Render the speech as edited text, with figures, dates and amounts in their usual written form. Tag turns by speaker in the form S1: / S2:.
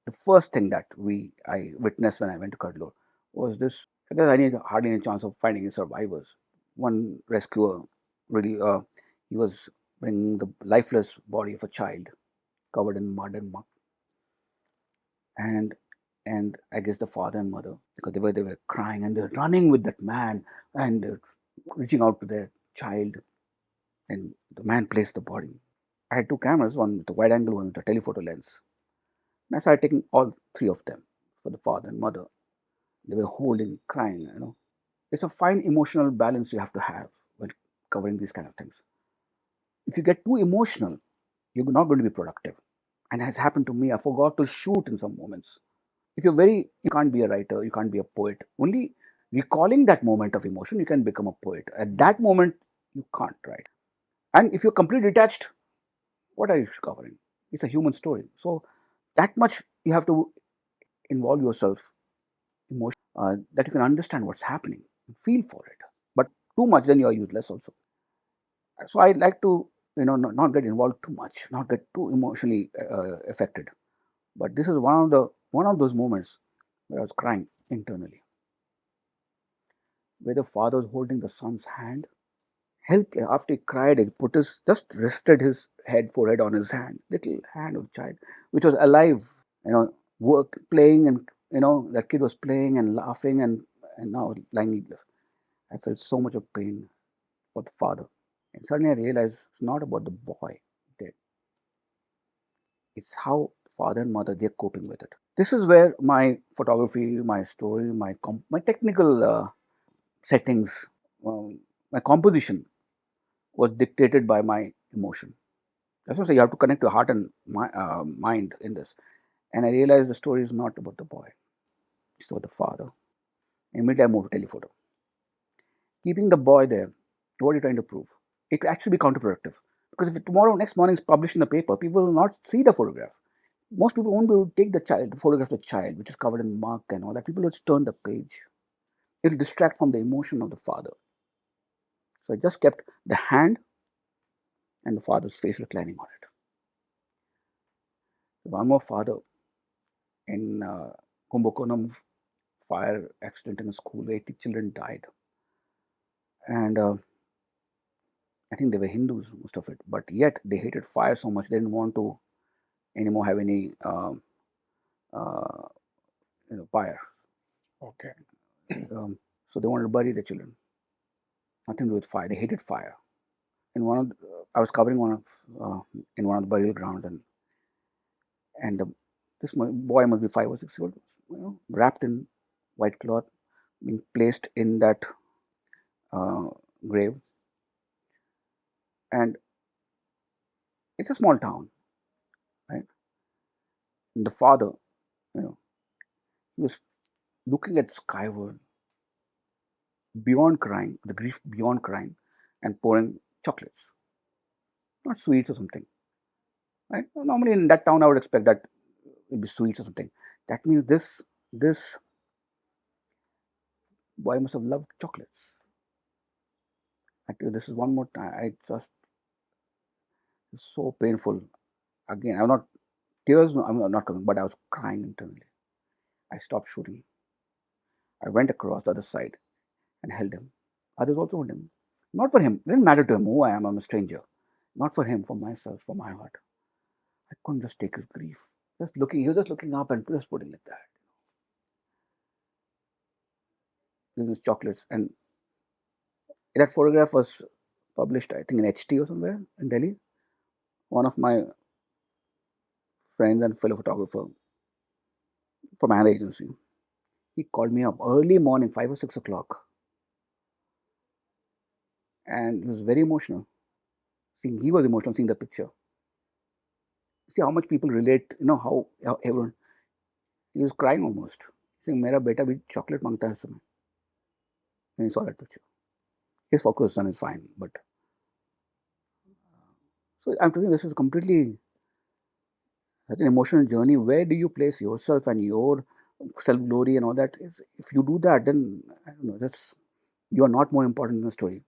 S1: the first thing that I witnessed when I went to Kargil War was this, because I need hardly any chance of finding any survivors. One rescuer really, he was bringing the lifeless body of a child covered in mud and muck, and I guess the father and mother, because they were crying and they're running with that man and reaching out to their child, and the man placed the body. I had two cameras, one with a wide angle, one with a telephoto lens. And I started taking all three of them for the father and mother. They were holding, crying. It's a fine emotional balance you have to have when covering these kind of things. If you get too emotional, you're not going to be productive. And it has happened to me. I forgot to shoot in some moments. If you're very, you can't be a writer, you can't be a poet. Only recalling that moment of emotion, you can become a poet. At that moment, you can't write. And if you're completely detached, what are you covering? It's a human story. So that much you have to involve yourself emotion, that you can understand what's happening, feel for it. But too much, then you are useless also. So I like to, not get involved too much, not get too emotionally affected. But this is one of those moments where I was crying internally, where the father was holding the son's hand. Help after he cried, he put his just rested his forehead on his hand, little hand of the child, which was alive. Work playing, and that kid was playing and laughing, and now lying needless. I felt so much of pain for the father, and suddenly I realized it's not about the boy dead. It's how father and mother they're coping with it. This is where my photography, my story, my technical settings, my composition was dictated by my emotion. That's why you have to connect your heart and mind in this. And I realized the story is not about the boy; it's about the father. Immediately, I moved to telephoto. Keeping the boy there, what are you trying to prove? It could actually be counterproductive, because if next morning is published in the paper, people will not see the photograph. Most people won't be able to take the photograph of the child, which is covered in muck and all that. People will just turn the page. It will distract from the emotion of the father. So I just kept the hand and the father's face reclining on it. One more father in Kumbakonam fire accident in a school, 80 children died. And I think they were Hindus, most of it, but yet they hated fire so much they didn't want to anymore have any uh, fire.
S2: Okay.
S1: So they wanted to bury their children. Nothing to do with fire. They hated fire. I was covering in one of the burial grounds, and this boy must be 5 or 6 years old, wrapped in white cloth, being placed in that uh, grave. And it's a small town, right? And the father, you know, he was looking at skyward, beyond crying, the grief beyond crying, and pouring chocolates, not sweets or something, right? Normally in that town, I would expect that it would be sweets or something. That means this boy must have loved chocolates. Actually, this is one more time. I just it's so painful. Again, I'm not tears. I'm not coming, but I was crying internally. I stopped shooting. I went across the other side and held him. Others also held him. Not for him. It didn't matter to him who I am. I'm a stranger. Not for him. For myself. For my heart. I couldn't just take his grief. Just looking. He was just looking up and just putting like that. Giving his chocolates. And that photograph was published, I think, in HT or somewhere in Delhi. One of my friends and fellow photographer from an agency. He called me up early morning, 5 or 6 o'clock, and he was very emotional. Seeing he was emotional seeing the picture. See how much people relate. How everyone. He was crying almost, saying, "Mera beta bhi chocolate mangta hai is समय." When he saw that picture, his focus son is fine, but so I'm telling you, this is completely such an emotional journey. Where do you place yourself and your self glory and all that? Is if you do that, then I don't know. That's you are not more important in the story.